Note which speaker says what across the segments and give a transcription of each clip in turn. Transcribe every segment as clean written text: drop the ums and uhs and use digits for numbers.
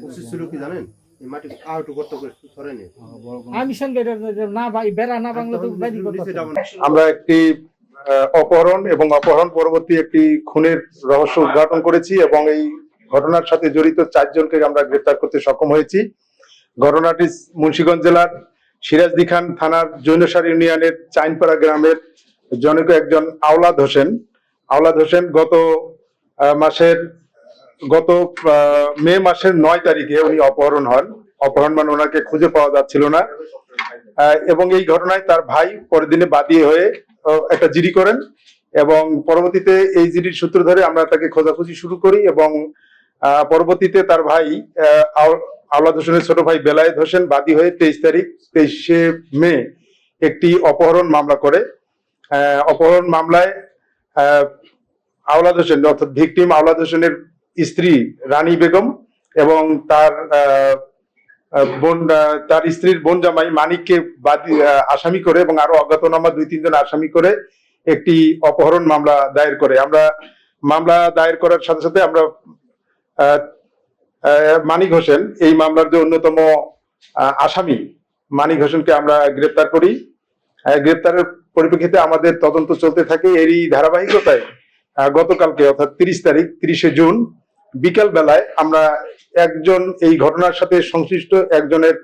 Speaker 1: উচিত ছিল কি জানেন, এই মাটি আউটু করতে করে সরেনি।
Speaker 2: আমি সঙ্গে না ভাই বেড়া না বাংলা তো বাইরে কথা।
Speaker 3: আমরা একটি অপহরণ এবং অপহরণ পরবর্তী একটি খুনের রহস্য উদ্ঘাটন করেছি এবং এই ঘটনার সাথে জড়িত 4 জনকে আমরা গ্রেফতার করতে সক্ষম হয়েছি। ঘটনাটি মুন্সিগঞ্জ জেলার সিরাজদি খান থানার জৈনসার ইউনিয়নের চাইনপাড়া গ্রামের জনৈক একজন আওলাদ হোসেন গত মে মাসের 9 তারিখে উনি অপহরণ হন। অপহরণ মানে ওনাকে খুঁজে পাওয়া যাচ্ছিল না এবং এই ঘটনায় তার ভাই পরের দিনে বাদী হয়ে একটা জিডি করেন এবং পরবর্তীতে এই জিডির সূত্র ধরে আমরা তাকে খোঁজাখুঁজি শুরু করি এবং পরবর্তীতে তার ভাই আওলাদ হোসেনের ছোট ভাই বেলায়েত হোসেন বাদী হয়ে 23শে মে একটি অপহরণ মামলা করে। অপহরণ মামলায় আওলাদ হোসেন অর্থাৎ ভিকটিম আওলাদ হোসেনের স্ত্রী রানী বেগম এবং তার স্ত্রীর বোন জামাই মানিককে আসামি করে এবং আরো অজ্ঞাতনামা 2-3 জন আসামি করে একটি অপহরণ মামলা দায়ের করে। আমরা মামলা দায়ের করার সাথে সাথে আমরা মানিক হোসেন, এই মামলার যে অন্যতম আসামি মানিক হোসেনকে আমরা গ্রেপ্তার করি। গ্রেপ্তারের পরিপ্রেক্ষিতে আমাদের তদন্ত চলতে থাকে। এরই ধারাবাহিকতায় গতকালকে অর্থাৎ 30শে জুন বিকাল বেলায় আমরা একজন এই ঘটনার সাথে সংশ্লিষ্ট একজনের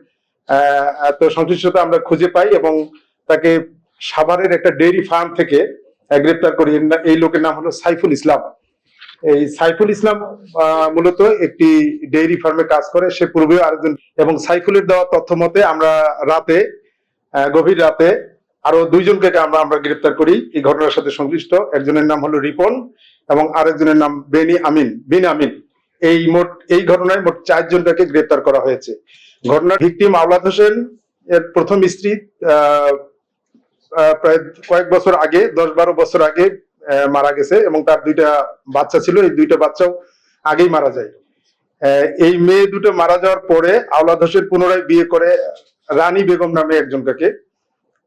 Speaker 3: সংশ্লিষ্টতা আমরা খুঁজে পাই এবং তাকে সাভারের একটা ডেইরি ফার্ম থেকে গ্রেপ্তার করি। এই লোকের নাম হলো সাইফুল ইসলাম। এই সাইফুল ইসলাম মূলত একটি ডেইরি ফার্মে কাজ করে, সে পূর্বেও আরেকজন। এবং সাইফুলের দেওয়া তথ্য মতে আমরা গভীর রাতে আরো 2 জনকে আমরা গ্রেপ্তার করি এই ঘটনার সাথে সংশ্লিষ্ট। একজনের নাম হলো রিপন এবং আরেকজনের নাম বিন আমিন। এই ঘটনায় মোট 4 জনকে গ্রেপ্তার করা হয়েছে। ঘটনার ভিকটিম আওলাদ হোসেন এর প্রথম স্ত্রী প্রায় কয়েক বছর আগে 10-12 বছর আগে মারা গেছে এবং তার 2টা বাচ্চা ছিল। এই 2টা বাচ্চাও আগেই মারা যায়। এই মেয়ে দুটো মারা যাওয়ার পরে আওলাদ হোসেন পুনরায় বিয়ে করে রানী বেগম নামে একজনকে।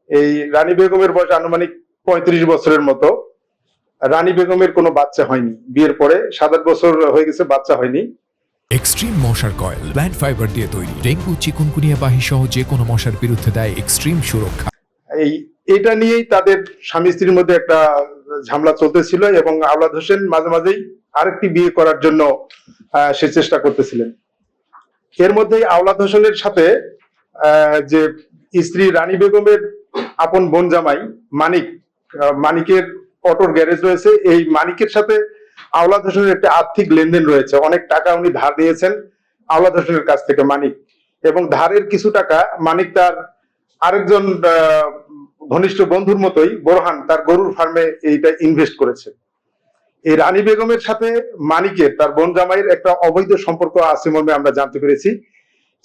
Speaker 3: এই রানী বেগমের বয়স আনুমানিক 35 বছরের মতো। রানী বেগমের কোনো বাচ্চা হয়নি, বিয়ের পরে 7-8 বছর হয়ে গেছে, বাচ্চা হয়নি।
Speaker 4: এক্সট্রিম মশার কয়েল প্ল্যান্ট ফাইবার দিয়ে তৈরি, ডেঙ্গু চিকুনগুনিয়া বাহি সহ যে কোনো মশার বিরুদ্ধে দেয় এক্সট্রিম সুরক্ষা।
Speaker 3: এটা নিয়েই তাদের স্বামী স্ত্রীর মধ্যে একটা ঝামেলা চলতেছিল এবং আওলাদ হোসেন মাঝে মাঝেই আরেকটি বিয়ে করার জন্য সে চেষ্টা করতেছিলেন। এর মধ্যেই আওলাদ হোসেনের সাথে যে স্ত্রী রানী বেগমের আপন বোন জামাই মানিকের অটোর গ্যারেজ রয়েছে। এই মানিকের সাথে আওলাদ হোসেনের একটা আর্থিক লেনদেন রয়েছে। অনেক টাকা উনি ধার দিয়েছেন আওলাদ হোসেনের কাছ থেকে মানিক, এবং ধারের কিছু টাকা মানিক তার আরেকজন ঘনিষ্ঠ বন্ধুর মতোই বোরহান তার গরুর ফার্মে এইটা ইনভেস্ট করেছে। এই রানী বেগমের সাথে মানিকের তার বোন জামাইয়ের একটা অবৈধ সম্পর্ক আছে মর্মে আমরা জানতে পেরেছি।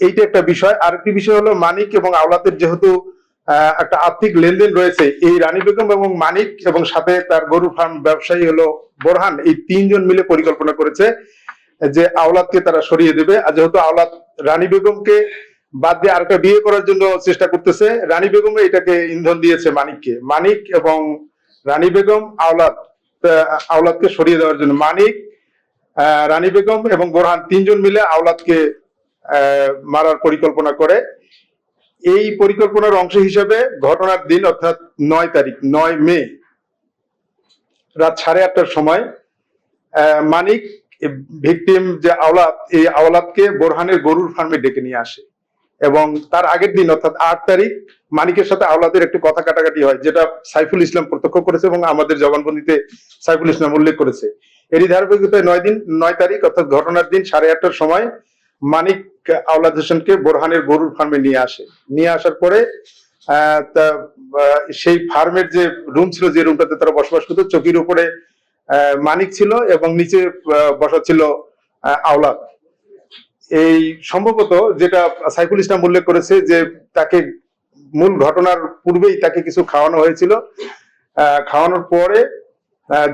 Speaker 3: এইটা একটা বিষয়। আরেকটি বিষয় হলো মানিক এবং আওলাদের যেহেতু একটা আর্থিক লেনদেন রয়েছে, এই রানী বেগম এবং মানিক এবং সাথে তার গরু ফার্ম ব্যবসায়ী হলো বোরহান, এই 3 জন মিলে পরিকল্পনা করেছে যে আওলাদকে তারা সরিয়ে দেবে। আর যেহেতু আওলাদ রানী বেগমকে বাদ দিয়ে আরেকটা বিয়ে করার জন্য চেষ্টা করতেছে, রানী বেগম এটাকে ইন্ধন দিয়েছে মানিককে। মানিক এবং রানী বেগম আওলাদকে সরিয়ে দেওয়ার জন্য রানী বেগম এবং বোরহান 3 জন মিলে আওলাদকে মারার পরিকল্পনা করে। এই পরিকল্পনার অংশ হিসেবে ঘটনার দিন অর্থাৎ 9 মে রাত 8:30টার সময় মানিক ভিকটিম যে আওলাদ, এই আওলাদকে বোরহানের গরুর ফার্মে ডেকে নিয়ে আসে এবং তার আগের দিন অর্থাৎ 8 তারিখ মানিকের সাথে আওলাদের একটু কথা কাটাকাটি হয়, যেটা সাইফুল ইসলাম প্রত্যক্ষ করেছে এবং আমাদের জবানবন্দিতে সাইফুল ইসলাম উল্লেখ করেছে। এরই ধারাবাহিকতায় 9 তারিখ অর্থাৎ ঘটনার দিন 8:30টার সময় মানিক আওলাদ হোসেনকে বোরহানের গরুর ফার্মে নিয়ে আসার পরে সেই ফার্মের যে রুম ছিল, যে রুমটাতে তারা বসবাস করতো, চৌকির উপরে মানিক ছিল এবং নিচে বসা ছিল আওলাদ। এই সম্ভবত যেটা সাইফুল ইসলাম উল্লেখ করেছে যে তাকে মূল ঘটনার পূর্বেই তাকে কিছু খাওয়ানো হয়েছিল। খাওয়ানোর পরে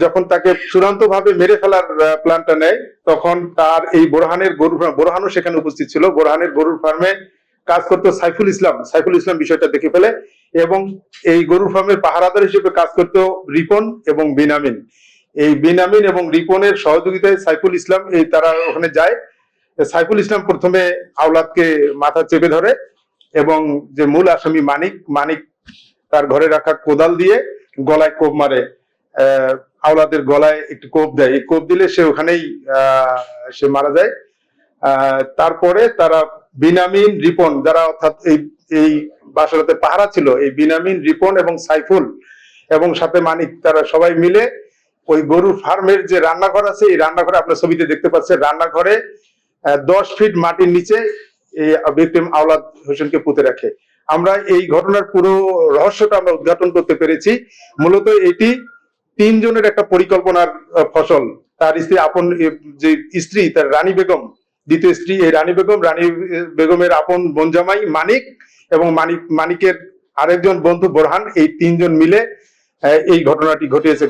Speaker 3: যখন তাকে চূড়ান্ত ভাবে মেরে ফেলার প্ল্যানটা নেয়, তখন তার এই বোরহানও সেখানে উপস্থিত ছিল। বোরহানের গরুর ফার্মে কাজ করতো সাইফুল ইসলাম বিষয়টা দেখে ফেলে এবং এই গরুর ফার্মের পাহারাদার হিসেবে কাজ করতো রিপন এবং বিনামিন। এই বিনামিন এবং রিপনের সহযোগিতায় সাইফুল ইসলাম তারা ওখানে যায় সাইফুল ইসলাম প্রথমে আওলাদকে মাথা চেপে ধরে এবং যে মূল আসামি মানিক তার ঘরে রাখা কোদাল দিয়ে গলায় কোপ মারে। আওলাদের গলায় একটি কোপ দেয়, এই কোপ দিলে সে ওখানেই সে মারা যায়। তারপরে তারা বিনামিন, রিপন, যারা অর্থাৎ এই বাসরাতে পাহারা ছিল, এই বিনামিন, রিপন এবং সাইফুল এবং সাথে মানিক, তারা সবাই মিলে ওই গরুর ফার্মের যে রান্নাঘর আছে, এই রান্নাঘরে আপনার ছবিতে দেখতে পাচ্ছেন, রান্নাঘরে 10 ফিট মাটির নিচে এই ভিকটিম আওলাদ হোসেনকে পুঁতে রাখে। আমরা এই ঘটনার পুরো রহস্যটা আমরা উদ্ঘাটন করতে পেরেছি। মূলত এটি 3 জনের একটা পরিকল্পনার ফসল। তার স্ত্রী, আপন যে স্ত্রী, তার রানী বেগম, দ্বিতীয় স্ত্রী, এই রানী বেগমের আপন বোনজামাই মানিক এবং মানিকের আরেকজন বন্ধু বোরহান, এই 3 জন মিলে এই ঘটনাটি ঘটিয়েছে।